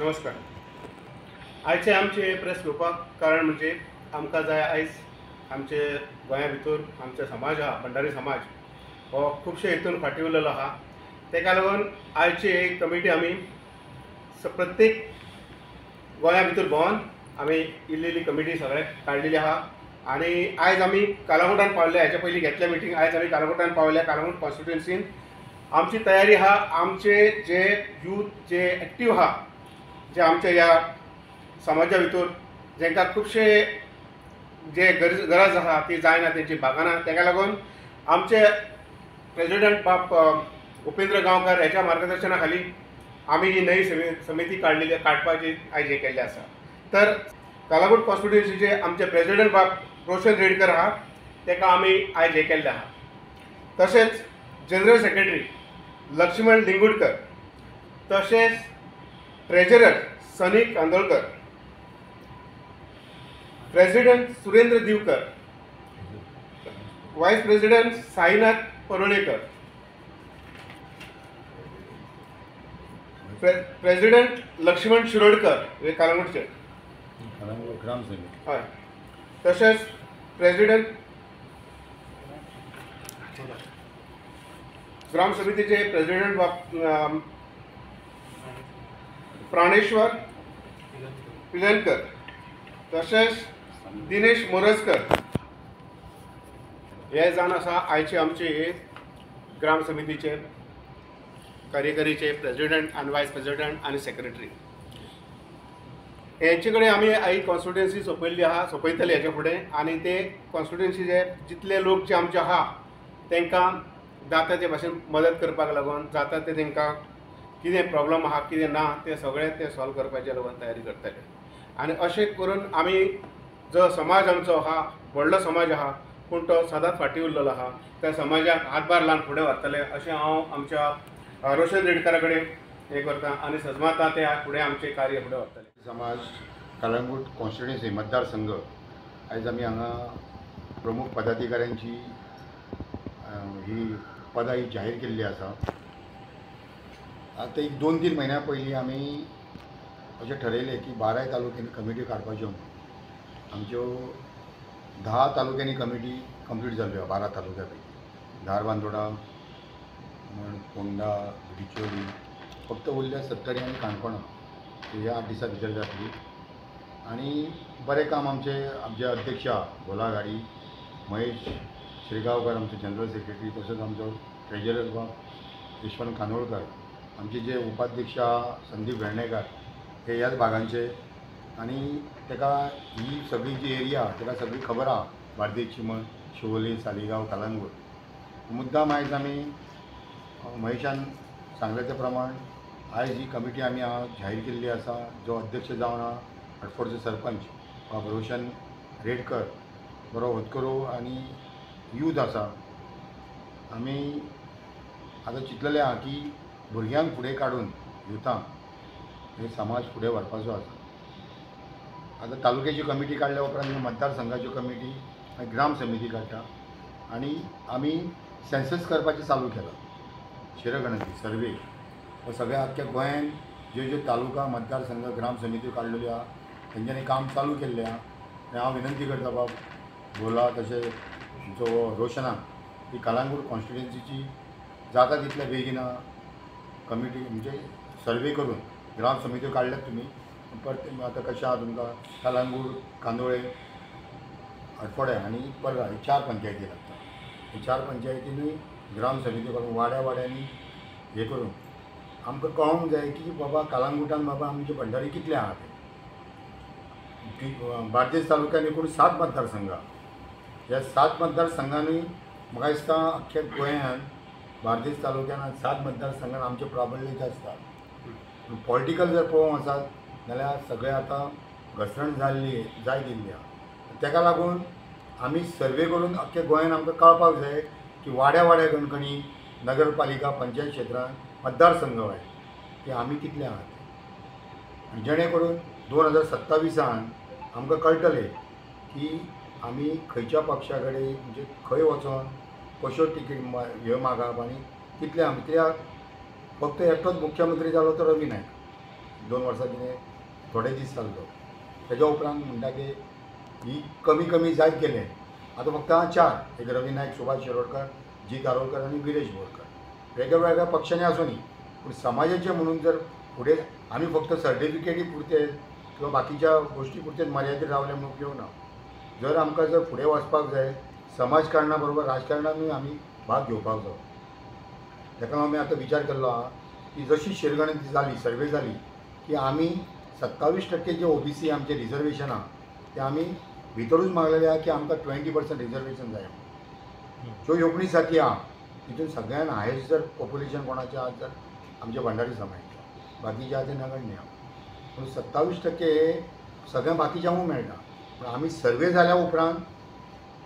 नमस्कार. आयचे आमचे प्रेस घेवपाक कारण म्हणजे आमकां जाय आयज आमचे गोंया भितर आमचे समाज आहा भंडारी समाज हो खुबशे हितून फाटीं उरलेलो आहा. तेका लागून आयची एक कमिटी आमी प्रत्येक गोंया भितर भोंवन आमी इल्ली कमिटी सगळे काडलेली आहा. आनी आयज आमी कालांगुटान पावले. हेच्या पयलीं घेतल्या मिटींग. आयज आमी कालांगुटान पावल्या. कालांगूट कॉन्स्टिट्युएन्सीन आमची तयारी आहा. आमचे जे यूथ जे एक्टीव आहा जे आमच्या ह्या समाजा भितर जेंकां खुबशे जे गरज आहा ती जायना तेंची भागना. तेका लागून आमचे प्रेसिडेंट बाब उपेंद्र गांवकार हेच्या मार्गदर्शना खाली आमी ही नवी समिती काडपाची आयज हे केल्ले आसा. तर कालांगूट कॉन्स्टिट्युएन्सीचे आमचे प्रेसिडेंट बाब रोशन रेडकर आहा तेका आमी आयज हे केल्ले आहा. तशेंच जनरल सेक्रेटरी लक्ष्मण लिंगुडकर, तशेंच ट्रेजरर सनी कांदोळकर, प्रेसिडेंट सुरेंद्र दिवकर, वायस प्रेसिडेंट साईनाथ परोळेकर, प्रेसिडेंट लक्ष्मण शिरोडकर हे कालांगूटचे ग्राम समिती हय. तशेंच प्रेसिडेंट ग्राम समितीचे प्रेसिडेंट बाब प्राणेश्वर पिलनकर, तशेंच दिनेश मोरजकर हे जावन आसा आयचे आमचे ग्राम समितीचे कार्यकारीचे प्रेसिडेंट आनी वायस प्रेसिडेंट आनी सेक्रेटरी. हेंचे कडेन आमी आयज कॉन्स्टिट्युएन्सी सोंपयतले हेचे फुडें. आनी ते कॉन्स्टिट्युएन्सीचे जितले लोक जे आमचे आहा तांकां जाता ते भाशेन मदत करपाक लागून जाता ते तांकां कितें प्रॉब्लम आहा कितें ना ते सगळे ते सॉल्व करपाचे लागून तयारी करतले. आनी अशें करून आमी जो समाज आमचो आहा व्हडलो समाज आहा पूण तो सदांच फाटीं उरलेलो आहा त्या समाजाक हातभार लावन फुडें व्हरतले अशें हांव आमच्या रोशन रेडकरा कडेन हे करता. आनी सजमाता ते फुडें आमचें कार्य फुडें व्हरतले. समाज कालांगूट कॉन्स्टिट्युएन्सी मतदारसंघ आयज आमी हांगा प्रमुख पदाधिकाऱ्यांची ही पदां ही जाहीर केल्ली आसा. आतां एक 2-3 म्हयन्या पयलीं आमी अशें ठरयलें की 12 तालुक्यांनी कमिटी काडपाच्यो. आमच्यो 10 तालुक्यांनी कमिटी कंप्लीट जाल्यो 12 तालुक्या पैकी. धारबांदोडा, फोंडा, बिचोली फक्त उरल्या 70 आनी काणकोणा ही 8 दिसां भितर जातली. आनी बरें काम आमचे अध्यक्ष भोलागाडी महेश श्रीगांवकर आमचे जनरल सेक्रेटरी, तसोच आमचो ट्रेजरर बाब यशवंत कांदोळकर, आमचे जे उपाध्यक्ष संदीप वेर्णेकार हे ह्याच भागांचे. आनी ताका ही सगळी जी एरिया ताका सगळी खबर आहा. बार्देस चिमण, शिवोले, सालिगांव, कालांगूट. मुद्दाम आयज आमी महेशान सांगले ते प्रमाण आयज ही कमिटी आमी जाहीर केल्ली आसा. जो अध्यक्ष जावन आहा आडफोडचो सरपंच बाब रोशन रेडकर बरो होतकरू आनी यूथ आसा. आमी आतां चिंतलेले आहा की भुरग्यांक फुडें काडून युथांक हे समाज फुडें व्हरपाचो आसा. आतां तालुक्याची कमिटी काडल्या उपरांत मतदारसंघाच्यो कमिटी आनी ग्राम समिती काडटा. आनी आमी सेन्सस करपाचें चालू केलां. शिरगणती सर्वे हो सगळ्या आख्ख्या गोंयान ज्यो तालुका मतदारसंघ ग्राम समित्यो काडलेल्यो आहा तेंच्यांनी काम चालू केल्लें आहा. आनी हांव विनंती करता बाब भोला तशें जो रोशनाक ही कालांगूट कॉन्स्टिट्युएन्सीची जाता तितल्या बेगिना कमिटी म्हणजे सर्वे करून ग्राम समित्यो काडल्यात तुमी. परत आतां कशें आहा तुमकां कालांगूट, कांदोळे, आडफोडे आनी पर्रा हे 4 पंचायती लागता. हे 4 पंचायतींनी ग्राम समित्यो करून वाड्यांनी हे करून आमकां कळोंक जाय की बाबा कालांगुटान बाबा आमचे भंडारी कितले आहा ते. बार्देस तालुक्यान एकूण 7 मतदारसंघ आहा. ह्या 7 मतदारसंघांनी म्हाका दिसता अख्ख्या गोंयान बार्देस तालुक्यान 7 मतदारसंघान आमचे प्राबल्य जास्त आहा. पॉलिटिकल जर पळोवंक वचत जाल्यार सगळे आतां घसरण जाय दिल्ली आहा. तेका लागून आमी सर्वे करून अख्ख्या गोंयान आमकां कळपाक जाय की वाड्या गणकणी नगरपालिका पंचायत क्षेत्रांत मतदारसंघ आहे की आमी कितले आहात. आनी जेणे करून 2027 आमकां कळटलें की आमी खंयच्या पक्षा कडेन म्हणजे खंय वचोन कश्यो टिकेट ह्यो मागप आनी कितले आमी. कित्याक फक्त एकटोच मुख्यमंत्री जालो तो रवी नायक. 2 वर्सां कितें थोडे दीस चलतो. तेज्या उपरांत म्हणटा की ही कमी कमी जायत गेलें. आतां फक्त हांव 4 एक रवी नायक, सुभाष शिरोडकर, जी कारोलकर आनी गिरीश बोरकर वेगळ्या वेगळ्या पक्षांनी आसूंदी पूण समाजाचे म्हणून जर फुडें आमी फक्त सर्टिफिकेटी पुरते किंवा बाकीच्या गोश्टी पुरते मर्यादीत रावले म्हणून उपयोग ना. जर आमकां जर फुडें वचपाक जाय समाजकारणा बरोबर राजकारणानूय आमी भाग घेवपाक जाय. ताका लागून आमी आतां विचार केल्लो आहा की जशी शिरगणती जाली सर्वे जाली की आमी 27% जे OBC आमचे रिजर्वेशन आहा ते आमी भितरूच मागलेले आहा की आमकां 20% रिजर्वेशन जाय. ज्यो येवपणीसाठी आहा तितून सगळ्यान हायेस्ट जर पॉप्युलेशन कोणाचें आहा जर आमचे भंडारी समाजाचें, बाकीचे आहा ते नगण्य आहा. पूण 27% हे सगळ्या बाकीच्यांकूय मेळटा. पूण आमी सर्वे जाल्या उपरांत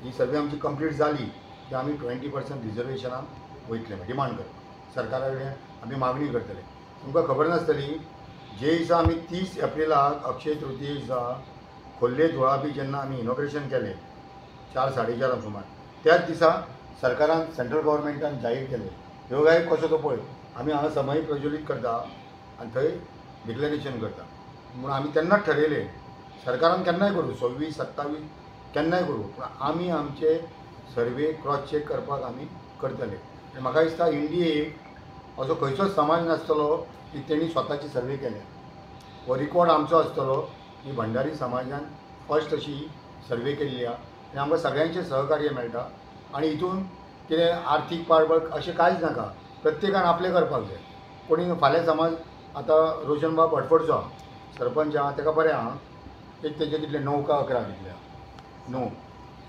ही सर्वे आमची कंप्लीट जाली की आमी 20% रिजर्वेशनाक वयतले डिमांड करता. सरकारा कडेन आमी मागणी करतले. तुमकां खबर नासतली जे दिसा आमी 30 एप्रिलाक अक्षय तृतीये दिसा खोर्ले धुळाबी जेन्ना आमी इनॉग्रेशन केलें 4-4:30 सुमार त्याच दिसा सरकारान सेंट्रल गव्हर्मेंटान जाहीर केलें योगायोग कसो तो पळय आमी हांगा समय प्रज्वलीत करता आनी थंय डिक्लेरेशन करता म्हूण आमी तेन्नाच ठरयलें सरकारान केन्नाय करूं 26-27 केन्नाय करूं पूण आमी आमचे सर्वे क्रॉस चॅक करपाक आमी करतले. आनी म्हाका दिसता इंडियेक असो खंयचोच समाज नासतलो की तेणी स्वताची सर्वे केल्या. हो रिकॉर्ड आमचो आसतलो की भंडारी समाजान फर्स्ट अशी सर्वे केल्ली आहा आनी आमकां सगळ्यांचें सहकार्य मेळटा. आनी हितून कितें आर्थीक पाळबळ अशें कांयच नाका. प्रत्येकान आपलें करपाक जाय. कोणी फाल्यां समाज आतां रोशनबाब फटफटचो आहा सरपंच आहा तेका बरें आहा एक तेजे कितले 9 का 11 कितले आहा 9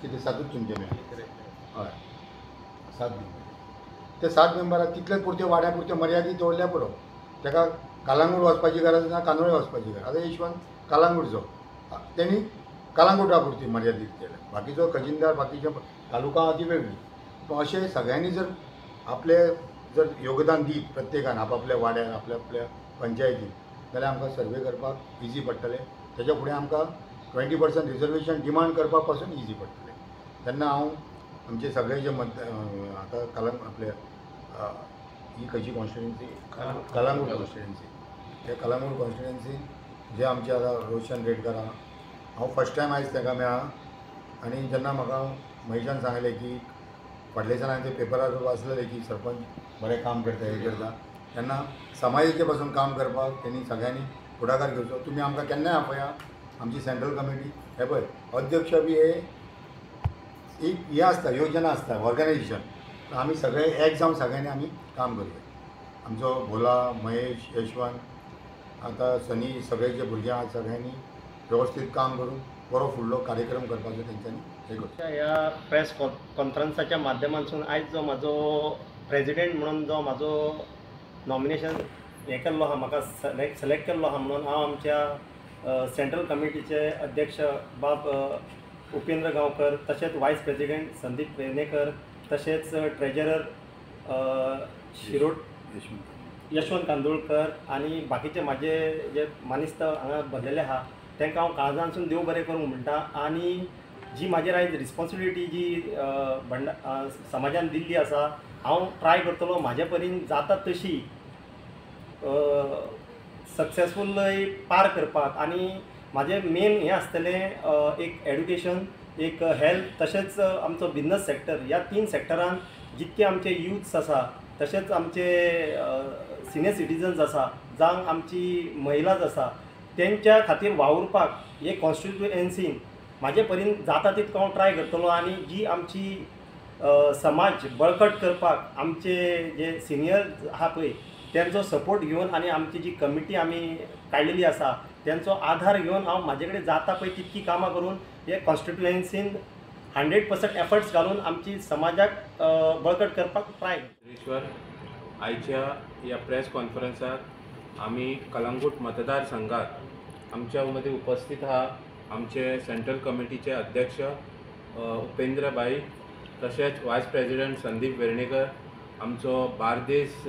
कितें 7च तुमचे मेळ्ळे हय 7 मेंबर ते 7 मेंबराक तितलेच पुरते वाड्या पुरते मर्यादीत दवरल्या पुरो. ताका कालांगूट वचपाची गरज ना कांदोळे वचपाची गरज. आतां यशवंत कालांगूटचो तेणी कालांगुटा पुरती मर्यादीत केलें. बाकीचो खजिनदार बाकीचे तालुका आहा ती वेगळी. पूण अशें सगळ्यांनी जर आपले जर योगदान दीत प्रत्येकान आपल्या वाड्यार आपल्या पंचायतीन जाल्यार आमकां सर्वे करपाक इजी पडटलें. तेच्या फुडें आमकां 20% रिजर्वेशन डिमांड करपाक पासून इजी पडटलें. तेन्ना हांव आमचे सगळे जे आतां आपले ही खंयची कॉन्स्टिट्युएन्सी कलांगूट कॉन्स्टिट्युएन्सी त्या कलांगूट कॉन्स्टिट्युएन्सीन जे आमचे आतां रोशन रेडकर आहा हांव फर्स्ट टायम आयज ताका मेळ्ळा. आनी जेन्ना म्हाका महेशान सांगलें की फाटल्या दिसांनी हांवें ते पेपरार वाचलेलें की सरपंच बरें काम करता हें करता तेन्ना समाजाचे पासून काम करपाक तेणी सगळ्यांनी फुडाकार घेवचो. तुमी आमकां केन्नाय आपया आमची सेंट्रल कमिटी हे पळय अध्यक्ष बी हे एक हें आसता योजना आसता ऑर्गनायजेशन. आमी सगळे एक जावन सगळ्यांनी आमी काम करूया. आमचो भोला महेश यशवंत आतां सनी सगळे जे भुरगे आहात सगळ्यांनी वेवस्थीत काम करून बरो फुडलो कार्यक्रम करपाचो तेंच्यांनी हे करता. ह्या प्रेस कॉन्फरन्साच्या माध्यमांतसून आयज जो म्हाजो प्रेजिडेंट म्हणून जो म्हाजो नॉमिनेशन हें केल्लो आहा म्हाका सिलेक्ट केल्लो आहा म्हणून हांव आमच्या सेंट्रल कमिटीचे अध्यक्ष बाब उपेंद्र गांवकर तशेंच वायस प्रेजिडेंट संदीप वेर्णेकर तशेंच ट्रेजरर शिरोड यशवंत कांदोळकर आनी बाकीचे म्हाजे जे मानिस्त हांगा भरलेले आहा तांकां हांव काळजांतसून देव बरें करूंक म्हणटा. आनी जी म्हाजेर आयज रिस्पॉन्सिबिलिटी जी समाजान दिल्ली आसा हांव ट्राय करतलो म्हाजे परीन जाता तशी सक्सेसफुली पार करपाक. आनी म्हाजें मेन हें आसतलें एक एड्युकेशन एक हेल्थ तशेंच आमचो बिजनस सेक्टर ह्या 3 सेक्टरान जितके आमचे युथ्स आसा तशेंच आमचे सिनियर सिटीजन्स आसा जावं आमची महिलाज आसा तेंच्या खातीर वावुरपाक हे कॉन्स्टिट्युएन्सीन म्हाजे परीन जाता तितको हांव ट्राय करतलो. आनी जी आमची समाज बळकट करपाक आमचे जे सिनियर आहा पळय त्यांचो सपोर्ट घेवन आनी आमची जी कमिटी आमी काडलेली आसा त्यांचो आधार घेवन हांव म्हाजे कडेन जाता पळय तितकी कामां करून हे कॉन्स्टिट्युएन्सीन 100% एफर्ट्स घालून आमची समाजाक बळकट करपाक ट्राय ईश्वर आयच्या ह्या प्रेस कॉन्फरन्सात आमी कलांगूट मतदारसंघात आमच्या मदीं उपस्थित आहा आमचे सेंट्रल कमिटीचे अध्यक्ष उपेंद्र भाई तशेंच वायस प्रेजिडेंट संदीप वेर्णेकर आमचो बार्देस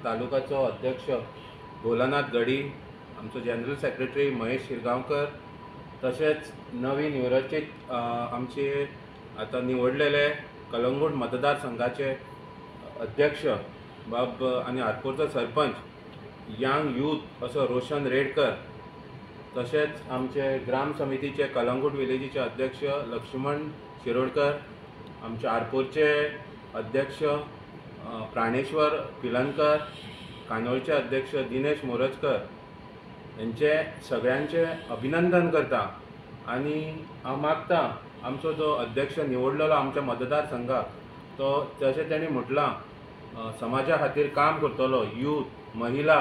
तालुकाचो अध्यक्ष भोलानाथ गडी आमचो जनरल सेक्रेटरी महेश शिरगांवकर तशेंच नवी निवडचीत आमचे आतां निवडलेले कलंगूट मतदारसंघाचे अध्यक्ष बाब आनी आरपोरचो सरपंच यंग यूथ असो रोशन रेडकर, तशेंच आमचे ग्राम समितीचे कलंगूट विलेजीचे अध्यक्ष लक्ष्मण शिरोडकर, आमचे आरपोरचे अध्यक्ष प्राणेश्वर पिलनकर, कानोळचे अध्यक्ष दिनेश मोरजकर यांचे सगळ्यांचे अभिनंदन करता. आणि हांव मागता आमचो जो अध्यक्ष निवडलेलो आमच्या मतदारसंघात तो जशें तेणी म्हटलां समाजा खातीर काम करतलो, यूथ, महिला,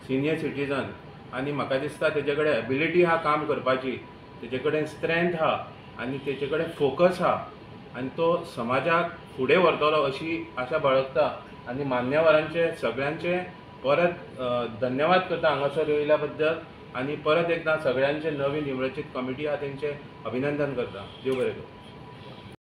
सिनियर सिटीजन, आनी म्हाका दिसता तेजे कडेन एबिलिटी आहा काम करपाची, तेजे कडेन स्ट्रेंथ आहा आनी तेजे कडेन फोकस आहा आनी तो समाजाक फुडें व्हरतलो अशी आशा बाळगता. आनी मान्यवरांचे सगळ्यांचे परत धन्यवाद करता हांगासर येयल्या बद्दल. आनी परत एकदां सगळ्यांचे नवी निवडीत कमिटी आहा तेंचे अभिनंदन करता. देव बरें करूं.